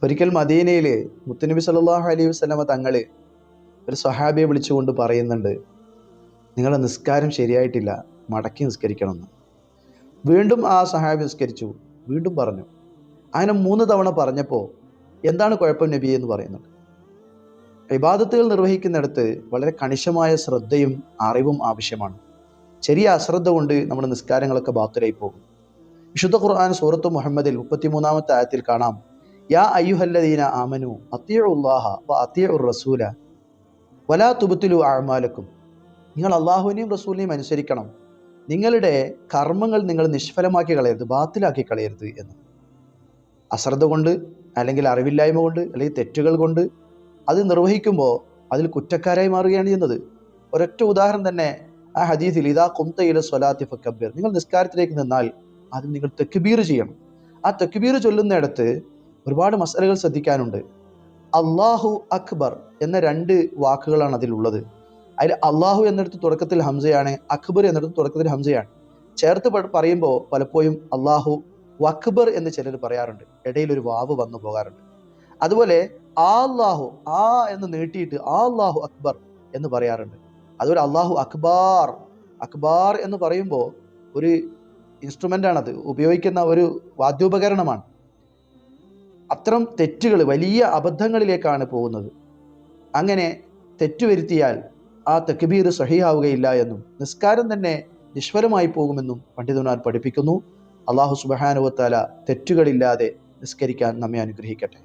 ഒരിക്കൽ മദീനയിൽ മുത്തുനബി സല്ലല്ലാഹു അലൈഹി വസല്ലമ തങ്ങൾ ഒരു സ്വഹാബിയെ വിളിച്ചുകൊണ്ട് പറയുന്നുണ്ട്, നിങ്ങളുടെ നിസ്കാരം ശരിയായിട്ടില്ല, മടക്കി നിസ്കരിക്കണമെന്ന്. വീണ്ടും ആ സ്വഹാബി നിസ്കരിച്ചു, വീണ്ടും പറഞ്ഞു. അങ്ങനെ 3 തവണ പറഞ്ഞപ്പോൾ എന്താണ് കുഴപ്പം നബിയെ എന്ന് പറയുന്നുണ്ട്. ഇബാദത്തുകൾ നിർവഹിക്കുന്നിടത്ത് വളരെ കണിശമായ ശ്രദ്ധയും അറിവും ആവശ്യമാണ്. ചെറിയ അശ്രദ്ധ കൊണ്ട് നമ്മുടെ നിസ്കാരങ്ങളൊക്കെ ബാത്തിലായി പോകും. വിശുദ്ധ ഖുർആൻ സൂറത്ത് മുഹമ്മദിൽ 33-ാമത്തെ ആയത്തിൽ കാണാം, യാ അയ്യുഹല്ലദീന ആമനു അത്തിയുല്ലാഹ വ അത്തിയുർ റസൂല വലാ തുബ്തിലു അഅമാലക്കും. നിങ്ങൾ അള്ളാഹുവിനെയും റസൂലിനെയും അനുസരിക്കണം, നിങ്ങളുടെ കർമ്മങ്ങൾ നിങ്ങൾ നിഷ്ഫലമാക്കി കളയരുത്, ബാത്തിലാക്കി കളയരുത് എന്ന്. അശ്രദ്ധ കൊണ്ട് അല്ലെങ്കിൽ അറിവില്ലായ്മ കൊണ്ട് അല്ലെങ്കിൽ തെറ്റുകൾ കൊണ്ട് അത് നിർവഹിക്കുമ്പോൾ അതിൽ കുറ്റക്കാരായി മാറുകയാണ് ചെയ്യുന്നത്. ഒരൊറ്റ ഉദാഹരണം തന്നെ ആ ഹദീസിൽ, ഇദാ ഖുംത ഇല സ്വലാത്തി ഫക്കബ്ബിർ, നിങ്ങൾ നിസ്കാരത്തിലേക്ക് നിന്നാൽ ആദ്യം നിങ്ങൾ തക്ബീർ ചെയ്യണം. ആ തക്ബീർ ചൊല്ലുന്നിടത്ത് ഒരുപാട് മസലകൾ ശ്രദ്ധിക്കാനുണ്ട്. അള്ളാഹു അക്ബർ എന്ന 2 വാക്കുകളാണ് അതിലുള്ളത്. അതിൽ അള്ളാഹു എന്നിടത്ത് തുടക്കത്തിൽ ഹംസയാണ്, അക്ബർ എന്നിടത്ത് തുടക്കത്തിൽ ഹംസയാണ്. ചേർത്ത് പറയുമ്പോൾ പലപ്പോഴും അള്ളാഹു അക്ബർ എന്ന് ചിലർ പറയാറുണ്ട്, ഇടയിൽ ഒരു വാവ് വന്നു പോകാറുണ്ട്. അതുപോലെ അല്ലാഹു ആ എന്ന് നീട്ടിയിട്ട് അല്ലാഹു അക്ബർ എന്ന് പറയാറുണ്ട്. അതുപോലെ അള്ളാഹു അക്ബാർ, അക്ബാർ എന്ന് പറയുമ്പോൾ ഒരു ഇൻസ്ട്രുമെൻ്റ് ആണത്, ഉപയോഗിക്കുന്ന ഒരു വാദ്യോപകരണമാണ്. അത്തരം തെറ്റുകൾ, വലിയ അബദ്ധങ്ങളിലേക്കാണ് പോകുന്നത്. അങ്ങനെ തെറ്റുവരുത്തിയാൽ ആ തക്ബീർ സഹീഹാവുകയില്ല എന്നും നിസ്കാരം തന്നെ നിഷ്ഫലമായി പോകുമെന്നും പണ്ഡിതന്മാർ പഠിപ്പിക്കുന്നു. അല്ലാഹു സുബ്ഹാനഹു വ തആല തെറ്റുകളില്ലാതെ നിസ്കരിക്കാൻ നമ്മെ അനുഗ്രഹിക്കട്ടെ.